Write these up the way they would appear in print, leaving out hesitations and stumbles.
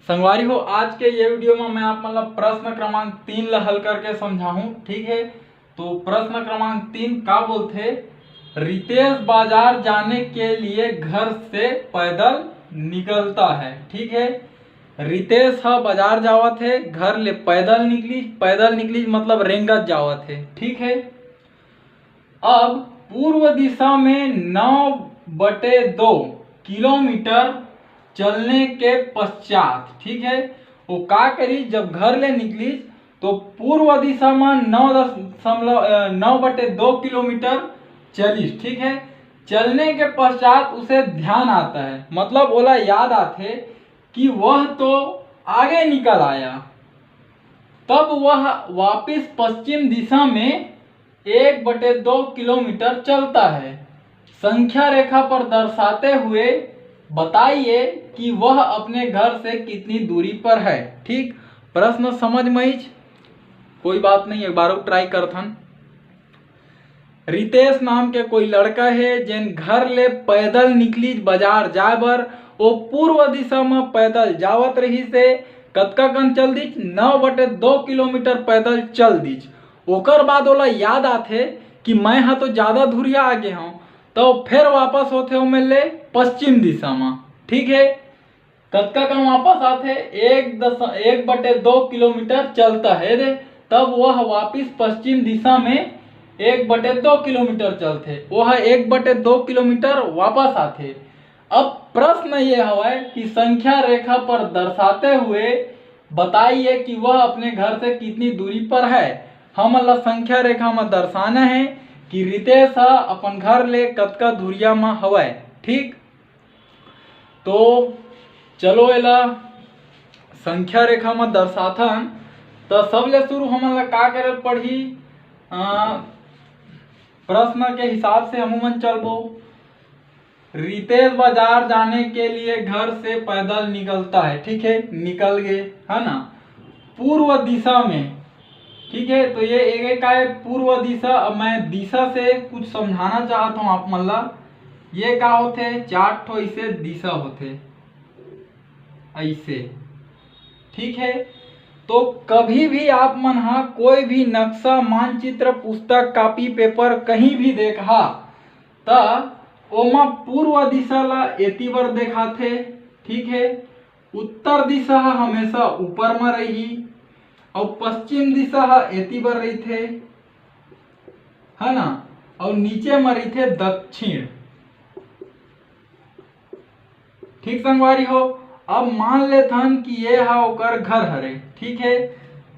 संगवारी हो, आज के ये वीडियो में मैं आप मतलब प्रश्न क्रमांक 3 ला हल करके समझाऊं। ठीक है, तो प्रश्न क्रमांक 3 का बोलते, रितेश बाजार जाने के लिए घर से पैदल निकलता है। ठीक है, रितेश हा बाजार जावत है, घर ले पैदल निकली मतलब रेंगत जावत है। ठीक है, अब पूर्व दिशा में 9/2 किलोमीटर चलने के पश्चात, ठीक है, वो का करी, जब घर ले निकली तो पूर्व दिशा में 9/2 किलोमीटर चलिस। ठीक है, चलने के पश्चात उसे ध्यान आता है, मतलब ओला याद आते कि वह तो आगे निकल आया। तब वह वापिस पश्चिम दिशा में 1/2 किलोमीटर चलता है। संख्या रेखा पर दर्शाते हुए बताइए कि वह अपने घर से कितनी दूरी पर है। ठीक, प्रश्न समझ में कोई बात नहीं, एक बार ट्राई करथन। रितेश नाम के कोई लड़का है जिन घर ले पैदल निकली बाजार जाए बर, वो पूर्व दिशा में पैदल जावत रही से कतका कन चल दीच, 9/2 किलोमीटर पैदल चल दीच। ओकर बाद ओला याद आथे कि मैं हाँ तो ज्यादा दूरिया आगे हूँ, तो फिर वापस होते हो मेरे पश्चिम दिशा में। ठीक है, कतका कन वापस आते 1/2 किलोमीटर चलता है रे, तब वह वापिस पश्चिम दिशा में 1/2 किलोमीटर चलते, वह 1/2 किलोमीटर वापस आते। अब प्रश्न ये है कि संख्या रेखा पर दर्शाते हुए बताइए कि वह अपने घर से कितनी दूरी पर है। हम संख्या रेखा में दर्शाना है कि रितेश अपन घर ले कतका दूरिया में हवय। ठीक, तो चलो एला संख्या रेखा में दर्शाथन। तो सबले शुरू हमन का करे पड़ी, प्रश्न के हिसाब से हमन चलबो। रितेश बाजार जाने के लिए घर से पैदल निकलता है। ठीक है, निकल गए है ना, पूर्व दिशा में। ठीक है, तो ये एक का है पूर्व दिशा। अब मैं दिशा से कुछ समझाना चाहता हूँ आप मतलब, ये का होते 4 ठो ऐसे दिशा होते ऐसे। ठीक है, तो कभी भी आप मन कोई भी नक्शा, मानचित्र, पुस्तक, कॉपी, पेपर कहीं भी देखा त ओमा पूर्व दिशा ला एती बर देखाथे। ठीक है, उत्तर दिशा हमेशा ऊपर में रही और पश्चिम दिशा एती बर रही थे, है ना, और नीचे में रही थे दक्षिण। ठीक संगवारी हो, अब मान लेथन कि ये है ओकर घर हरे। ठीक है,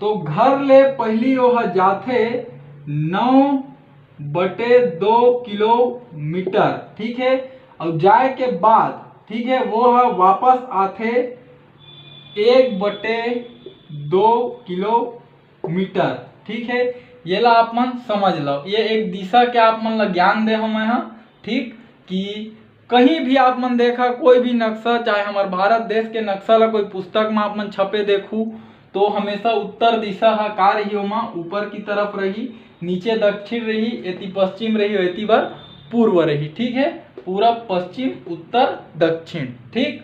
तो घर ले पहली वह जाथे 9/2 किलोमीटर। ठीक है, और जाए के बाद, ठीक है, वो है वापस आथे 1/2 किलोमीटर। ठीक है, ये ला आप मन समझ लो, ये एक दिशा के आप मन ला ज्ञान दे हम यहाँ। ठीक, कि कहीं भी आप मन देखा कोई भी नक्शा, चाहे हमारे भारत देश के नक्शा ला कोई पुस्तक में आप मन छपे देखू, तो हमेशा उत्तर दिशा का रही, ओमा ऊपर की तरफ रही, नीचे दक्षिण रही, एती पश्चिम रही, एती बर पूर्व रही। ठीक है, पूरा पश्चिम उत्तर दक्षिण। ठीक,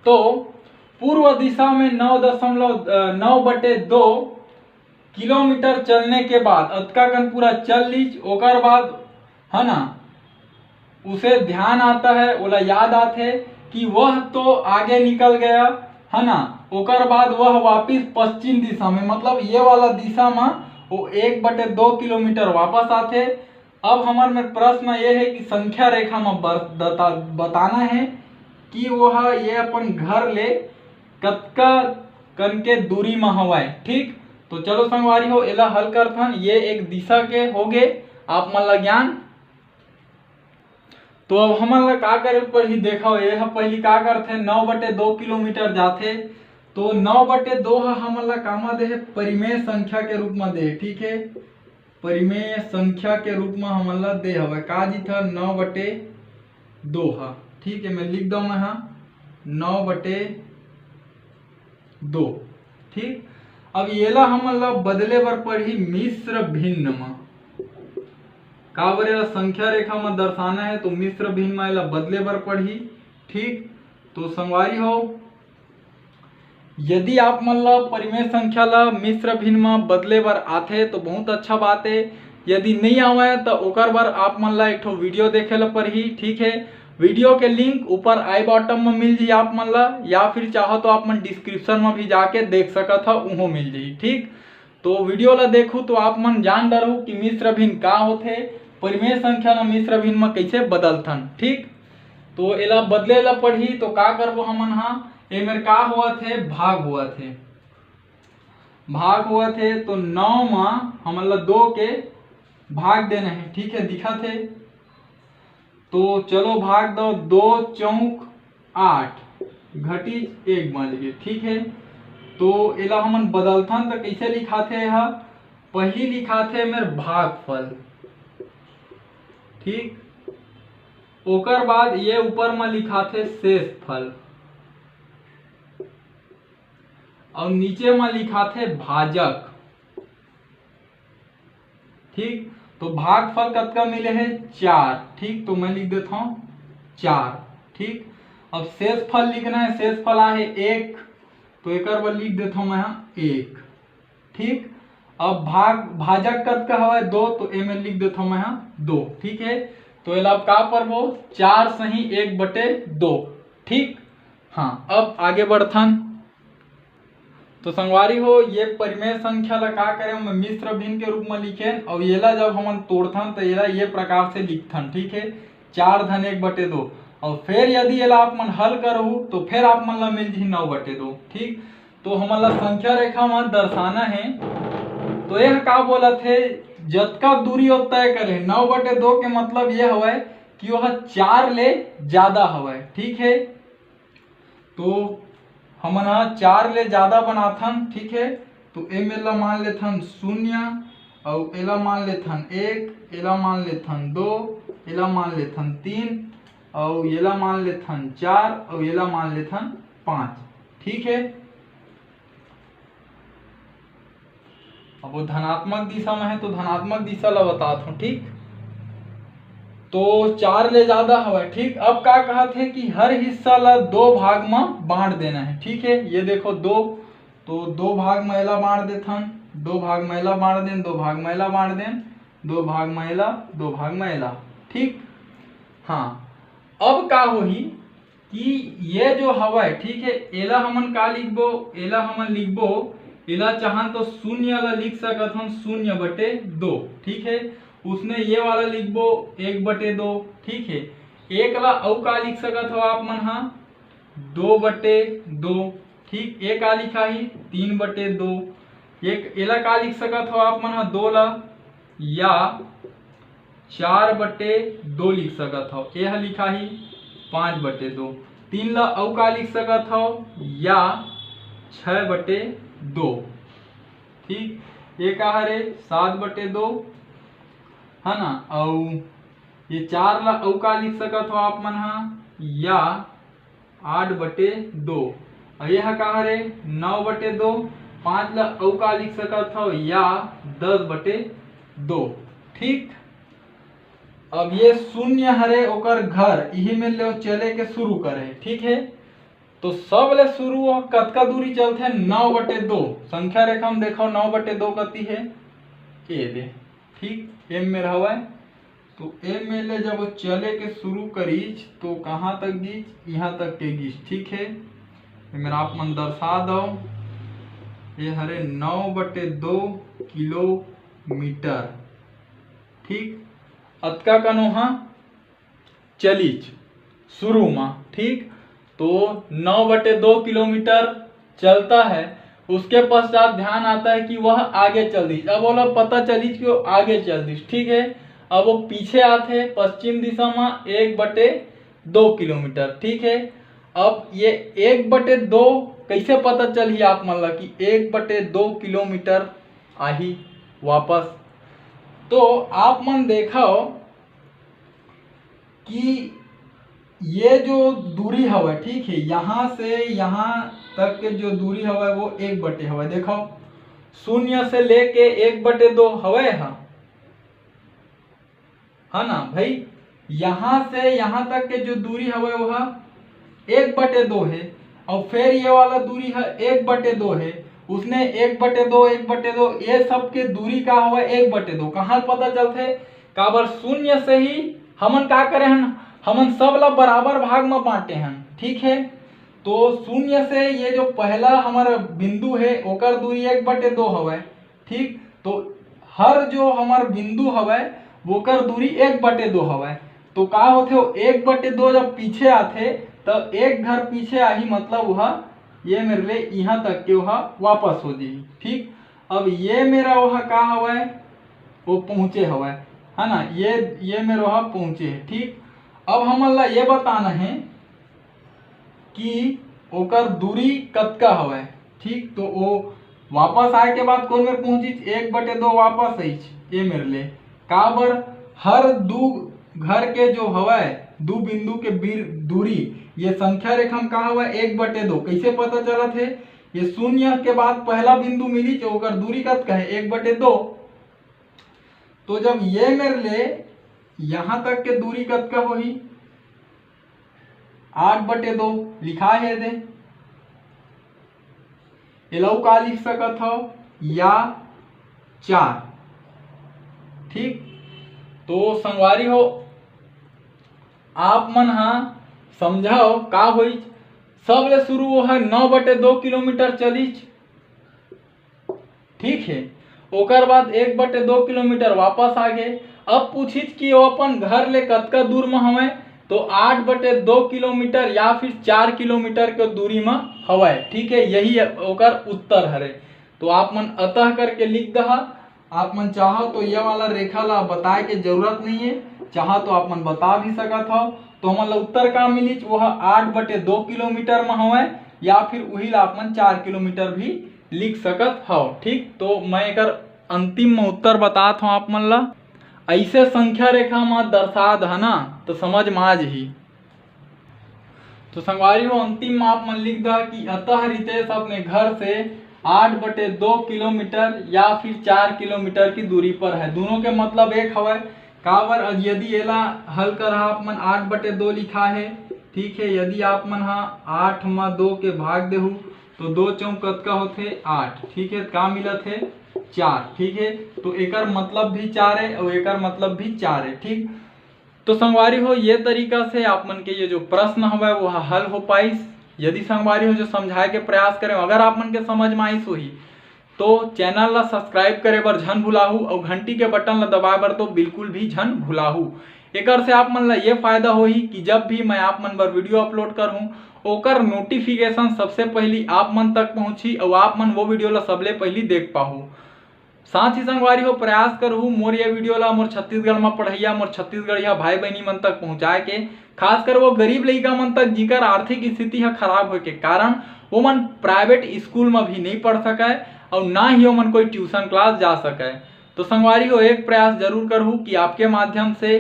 तो पूर्व दिशा में 9/2 किलोमीटर चलने के बाद अतका कन पूरा चल लीच। ओकर बाद है ना, उसे ध्यान आता है, ओला याद आते कि वह तो आगे निकल गया, है ना। ओकर बाद वह वापिस पश्चिम दिशा में, मतलब ये वाला दिशा में वो 1/2 किलोमीटर वापस आते। अब हमारे में प्रश्न ये है कि संख्या रेखा में बताना है कि वह ये अपन घर ले कतका कन के दूरी में हवाए। ठीक, तो चलो संगवारी हो, एला हल करथन। ये एक दिशा के हो गए आप मन ला ज्ञान। तो अब हमन ला का करे पड़ही, देखो ये पहली का करथे 9/2 किलोमीटर जाथे, तो 9/2 हमन ला कामा दे परिमेय संख्या के रूप में दे। ठीक है, परिमेय संख्या के रूप में हमन ला दे हवे का जी था 9/2। ठीक है, मैं लिख दो यहाँ 9/2। ठीक, अब ये ला हमन ला बदले बर पड़ही मिश्र भिन्न में। का बर संख्या रेखा में दर्शाना है, तो मिश्र भिन्न में बदले बर पड़ही। ठीक, तो संगवारी हो, यदि आप मन ला परिमेय संख्या ला मिश्र भिन्न में बदले बर आथे तो बहुत अच्छा बात है। यदि नहीं आवे तो ओकर बर आप मन ला एक ठो वीडियो देखे ला पड़ही। ठीक है, वीडियो के लिंक ऊपर आई बॉटम में मिल जाही आप मन ला, या फिर चाहो तो आप मन डिस्क्रिप्शन में भी जाके देख सकत हो, उहों मिल जाही। ठीक, तो वीडियो ला देखू तो आप मन जान डरू कि मिश्र भिन्न का होथे, परिमेय संख्या ला मिश्र भिन्न में कैसे बदलथन। ठीक, तो एला बदले ला पड़ही तो का करबो हमन हा, एमेर का हुआ थे, भाग हुआ थे, भाग हुआ थे तो 9 में हमन ला 2 के भाग देना है। ठीक है, दिखा थे तो चलो भाग दो, 2 चौक 8 घटी 1 मान लीजिए। ठीक है, तो एला हमन बदलथन तो कैसे लिखाथे, यह पहली लिखाथे मेर भागफल। ठीक, ओकर बाद ये ऊपर में लिखाथे शेषफल और नीचे में लिखाथे भाजक। ठीक, तो भागफल कतका मिले है, 4। ठीक, तो मैं लिख देता हूं 4। ठीक, अब शेषफल लिखना है, शेषफल आहे 1, तो एक बार लिख देता हूं मैं 1। ठीक, अब भाजक कतका हवा 2, तो ए में लिख देता हूं मैं 2। ठीक है, तो एला अब का परबो, 4 सही 1/2। ठीक, हाँ, अब आगे बढ़थन। तो संगवारी हो, ये परिमेय संख्या ला का करे हम मिश्र भिन्न के रूप में लिखेन, और येला जब हमन तोड़थन तो येला ये प्रकार से लिखथन। ठीक है, 4 धन 1/2, और फिर यदि येला आप मन हल करहु तो फिर आप मन ला मिल जाही 9/2। ठीक, तो हमन ला संख्या रेखा में दर्शाना है, तो यह का बोलत है, जतका दूरी वो तय करे 9/2 के मतलब ये हवय कि वह 4 ले ज्यादा हवय। ठीक है, तो हमन 4 ले ज्यादा बनाथन। ठीक है, तो ए में ला मान लेथन 0, और एला मान लेथन 1, एला मान लेथन 2, एला मान लेथन 3, और एला मान लेथन 4, और एला मान लेथन 5। ठीक है, अब वो धनात्मक दिशा में है तो धनात्मक दिशा ला बताता हूँ। ठीक, तो 4 ले ज्यादा हवा। ठीक, अब का कहा थे कि हर हिस्सा ला 2 भाग में बांट देना है। ठीक है, ये देखो 2, तो 2 भाग में एला बांट देथन, 2 भाग में एला बांट देन, 2 भाग में एला बांट देन, 2 भाग में एला, 2 भाग में एला। ठीक, हाँ, अब का होही कि ये जो हवा है, ठीक है, एला हमन का लिखबो, एला हमन लिखबो, एला चाहन तो 0 ला लिख सकत हन 0/2। ठीक है, उसने ये वाला लिखबो 1/2। ठीक है, एक ला औ का लिख सकत हो आप मन 2/2। ठीक, एक का लिखा ही 3/2। एक एला का लिख सकत हो आप मन 2 ला, या 4/2 लिख सकत हो, यह लिखा ही 5/2। 3 ला औ का लिख सकत हो, या 6/2। ठीक, ये का हरे 7/2 है ना, और ये 4 ला औ का लिख सकत हो आप मन या 8/2, और यह का हरे 9/2। 5 ला औ का लिख सकत हो, या 10/2। ठीक, अब ये 0 हरे ओकर घर, यही में ले चले के शुरू करे। ठीक है, तो सब ले शुरू कतका दूरी चलते 9/2। संख्या रेखा में देखो 9/2 कति है, ए दे। ठीक, एम में रहवा, तो एम में ले जब चले के शुरू करीच तो कहाँ तक गीच, यहाँ तक के गीच। ठीक है, मेरा आप मन दर्शा दो, ये हरे 9/2 किलोमीटर। ठीक, अतका कनोहा चलीच शुरू में। ठीक, तो 9/2 किलोमीटर चलता है, उसके पश्चात ध्यान आता है कि वह आगे चल दी। अब बोला पता चली कि वो आगे चल दी। ठीक है, अब वो पीछे आते पश्चिम दिशा में 1/2 किलोमीटर। ठीक है, अब ये 1/2 कैसे पता चली आप मन ला कि 1/2 किलोमीटर आही वापस, तो आप मन देखो कि ये जो दूरी हवा, ठीक है, यहाँ से यहाँ तक के जो दूरी हवा वो 1/2 हवा। देखो 0 से लेके 1/2 हवा है ना भाई, यहाँ से यहाँ तक के जो दूरी हवा वह 1/2 है। और फिर ये वाला दूरी है 1/2 है, उसने 1/2 1/2 ये सब के दूरी का हुआ 1/2। कहाँ पता चलते काबर शून्य से ही हमन का करे हन, हमन सब ला बराबर भाग में बांटे हन। ठीक है, तो शून्य से ये जो पहला हमारा बिंदु है ओकर दूरी 1/2 हवे। ठीक, तो हर जो हमार बिंदु हवे ओकर दूरी 1/2 हवे। तो का होथे 1/2 जब पीछे आथे तब एक घर पीछे आही, मतलब वह ये मेरे लिए यहाँ तक के वह वापस हो जाही। ठीक, अब ये मेरा वह का हवे वो पहुँचे हवे, है ना, ये मेरे वह पहुँचे है। ठीक, अब हमन ला ये बताना है कि ओकर दूरी कतका हवे। ठीक, तो वो वापस आए के बाद कौन में पहुंची 1/2 वापस आई ये मेरे लिए काबर हर दू घर के जो हवे दू बिंदु के दूरी ये संख्या रेखा में का हवे 1/2। कैसे पता चलत है, ये शून्य के बाद पहला बिंदु मिली जो ओकर दूरी कतका है 1/2। तो जब ये मेरे लिए यहाँ तक के दूरी कतका होही 8/2 लिखा है दे, एलऊ का लिख सकत हो या 4। ठीक, तो संगवारी हो आप मन हा समझाओ का होई, सब ले शुरू वो है 9/2 किलोमीटर चलीच। ठीक है, ओकर बाद 1/2 किलोमीटर वापस आ गए। अब पूछित कि वो अपन घर ले कतका दूर में हवे, तो 8/2 किलोमीटर या फिर 4 किलोमीटर के दूरी में हवे। ठीक है, यही ओकर उत्तर हरे। तो आप मन अतः करके लिख दहा। आप मन चाहो तो यह वाला रेखा ला बताए के जरूरत नहीं है, चाहो तो आप मन बता भी सकत हो। तो हमन ला उत्तर का मिली वह 8/2 किलोमीटर में हवे, या फिर वही ला आप मन 4 किलोमीटर भी लिख सकत हो। ठीक, तो मैं एक अंतिम में उत्तर बतात हूँ आप मन ला। ऐसे संख्या रेखा में दर्शा द ना तो समझ में आ जाही। तो संगवारी हो अंतिम में आप मन लिख द कि अतः रितेश अपने घर से 8/2 किलोमीटर या फिर 4 किलोमीटर की दूरी पर है। दोनों के मतलब एक हवे काबर यदि एला हल कर आप मन 8/2 लिखा है। ठीक है, यदि आप मन हा 8 में 2 के भाग देहु तो 2 चौक कतका होथे 8। ठीक है, का मिलत है 4। ठीक है, तो एकर मतलब भी 4 है और एकर मतलब भी 4 है। ठीक, तो संगवारी हो ये तरीका से आप मन के ये जो प्रश्न हवे वो हल हो पाइस। यदि संगवारी हो जो समझाए के प्रयास करें, अगर आप मन के समझ में आइस होही तो चैनल ला सब्सक्राइब करे बर झन भुलाहू और घंटी के बटन ला दबाए बर तो बिल्कुल भी झन भुलाहू। एकर से आप मन ला ये फायदा होही कि जब भी मैं आप मन बर वीडियो अपलोड करूँ ओकर नोटिफिकेशन सबसे पहली आप मन तक पहुंची और आप मन वो वीडियो ला सबले पहली देख पाहू। साथ ही संगवारी हो प्रयास करूँ मोर ये वीडियो ला मोर छत्तीसगढ़ में पढ़ैया मोर छत्तीसगढ़िया भाई बहनी मन तक पहुँचाए के, खासकर वो गरीब लइका मन तक जिकर आर्थिक स्थिति है खराब होए के कारण वो मन प्राइवेट स्कूल में भी नहीं पढ़ सके और ना ही वो मन कोई ट्यूशन क्लास जा सके। तो संगवारी हो एक प्रयास जरूर करूँ कि आपके माध्यम से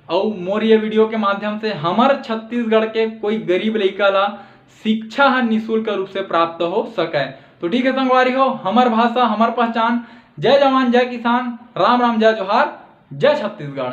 और मोर ये वीडियो के माध्यम से हमार छत्तीसगढ़ के कोई गरीब लइका ला शिक्षा निःशुल्क रूप से प्राप्त हो सके। तो ठीक है संगवारी हो, हमार भाषा हमार पहचान। जय जवान जय किसान, राम राम जय जोहार, जय छत्तीसगढ़।